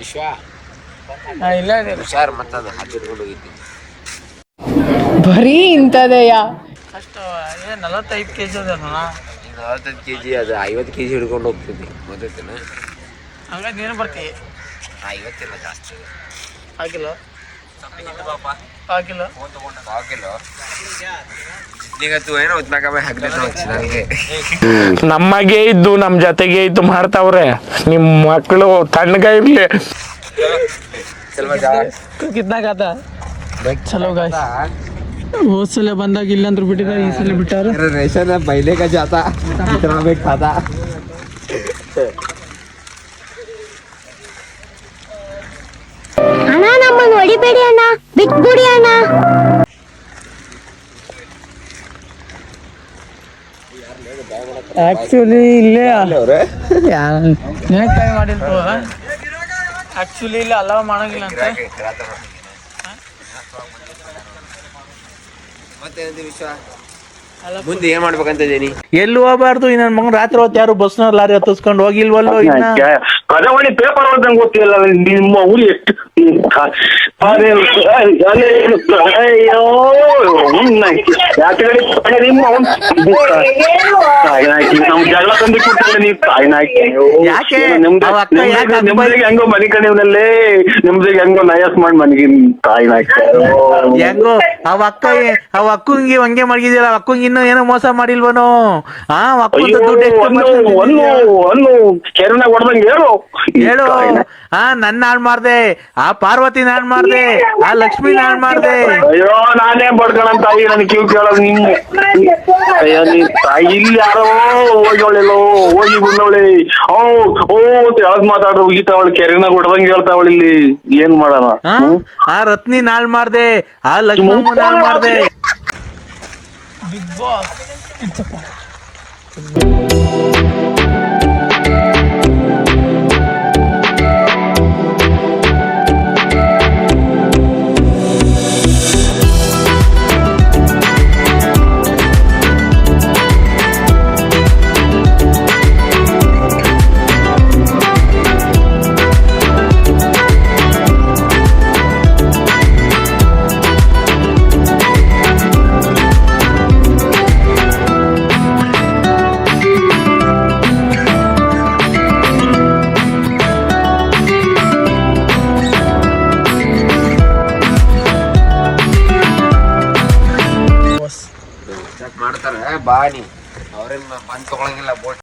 ವಿಶ್ವ ಇಲ್ಲ ಹುಷಾರ್ ಮತ್ತದ ಹಾಕಿಟ್ಕೊಂಡು ಹೋಗಿದ್ದೀನಿ. ಬರೀ ಇಂಥದೆಯಾ ಅಷ್ಟು 45 kg ಅದ 45 kg ಅದು 50 kg ಹಿಡ್ಕೊಂಡು ಹೋಗ್ತಿದ್ದೆ ಗೊತ್ತೈತೇನ. ಹಂಗಾಗಿ ನೀನು ಬರ್ತೀವಿ 50 ಇಲ್ಲ ಜಾಸ್ತಿ ಆಗಿಲ್ಲ ಆಗಿಲ್ಲ ಜಿತ್ನಿಗತ್ತು ಏನೋ ಉತ್ನಾಕಮೆ ಹಾಕ್ಬೇಕು ನನಗೆ. ನಮಗೆ ಇದ್ದು ನಮ್ಮ ಜೊತೆಗೆ ಇದ್ದು ಮಾಡ್ತಾವ್ರೆ. ನಿಮ್ಮ ಮಕ್ಕಳು ತಣ್ಣಗ ಇರ್ಲಿ. ಕಿತ್ನಾಗತ್ತ ಚಲೋ ಗಾಯ್ಸ್. ಹೋದ್ ಸಲ ಬಂದಾಗ ಇಲ್ಲಂದ್ರು ಬಿಟ್ಟಿದ್ದಾರೆ, ಈ ಸಲ ಬಿಟ್ಟಾರ. ರೇಷನ್ ಪೈಲೆ का जाता इतना में खाता. ಅಣ್ಣ ನಮ್ಮನ್ನು ಹೊಡಿಬೇಡಿ ಅಣ್ಣ, ಬಿಟ್ಬಿಡಿ ಅಣ್ಣ. ಆಕ್ಚುಲಿ ಇಲ್ಲೇ ನೆನಕ್ ಕೈ ಮಾಡಿರ್ಬೋದು. ಆಕ್ಚುಲಿ ಇಲ್ಲ ಅಲವ ಮಾಡಂಗಿಲ್ಲ ಅಂತ. ಮತ್ತೆ ವಿಶ್ವ ಮುಂದೆ ಏನ್ ಮಾಡ್ಬೇಕಂತ ಇದೀನಿ. ಎಲ್ಲಿ ಹೋಗ್ಬಾರ್ದು. ನನ್ನ ಮಗನ್ ರಾತ್ರಿ ಹೊತ್ತು ಯಾರು ಬಸ್ನವ್ರು ಲಾರಿ ಹತ್ತಿಸ್ಕೊಂಡು ಹೋಗಿಲ್ವಲ್ಲೋ. ಕದವಳಿ ಪೇಪರ್ ಓದಂಗ್ ಗೊತ್ತಿಲ್ಲ ನಿಮ್ಮ ಊರಿ ಎಷ್ಟು. ಅಯ್ಯೋ ಯಾಕೆ ನಿಮ್ಮ ನಮ್ ಜಗಳ ತಂದು ಕೊಡ್ತಾರೆ ನೀವು ತಾಯಿನಾಕಿ. ನಿಮ್ದಿಗೆ ಹೆಂಗೋ ಮನೆ ಕಣಿವ್ನಲ್ಲೇ ನಿಮ್ದಿಗೆ ಹೆಂಗೋ ನಯಸ್ ಮಾಡಿ ಮನೆಗೆ ತಾಯಿನಾಕಿ. ಹೆಂಗೋ ಅವ ಅಕ್ಕಂಗೆ ಹಂಗೆ ಮಡಗಿದಿಲ್ಲ. ಅಕ್ಕಂಗೆ ಇನ್ನೂ ಏನೋ ಮೋಸ ಮಾಡಿಲ್ವನು. ಒಂದು ಕೆರೆನಾಗ ಹೊಡೆದಂಗೆ ಹೇಳು. ನನ್ನ ಹಾಳು ಮಾಡ್ದೆ, ಆ ಪಾರ್ವತಿ ನಾಳ್ ಮಾಡ್ದೆ, ಆ ಲಕ್ಷ್ಮಿ ನಾಳ್ ಮಾಡ್ದೆ. ಅಯ್ಯೋ ನಾನೇ ಬಡ್ಕಣ ತಾಯಿ ನನ್ ಕಿವ್ ಕೇಳೋದು ನಿಮ್ಮ. ಅಯ್ಯೋ ನೀ ತಾಯಿ ಇಲ್ಲಿ ಯಾರೋ ಹೋಗ್ಯವಳೆಲ್ಲೋ ಹೋಗಿ ಬಂದವಳೆ. ಓ ಯಾವ್ದು ಮಾತಾಡ್ರು ಗೀತಾವಳು ಕೆರೆನಾಗ ಹೊಡೆದಂಗೆ ಹೇಳ್ತಾವಳು. ಇಲ್ಲಿ ಏನ್ ಮಾಡೋಣ. ಆ ರತ್ನಿ ನಾಳ್ ಮಾಡ್ದೆ, ಆ ಲಕ್ಷ್ಮಿ ನಾಳ್ ಮಾಡ್ದೆ. ಬಿಗ್ ಬಾಸ್ ಮಾಡ್ತಾರ ಬಾಣಿ ಅವ್ರೇನ್ ಬಂದ್ ತಗೊಳಂಗಿಲ್ಲ ಬೋಟ್.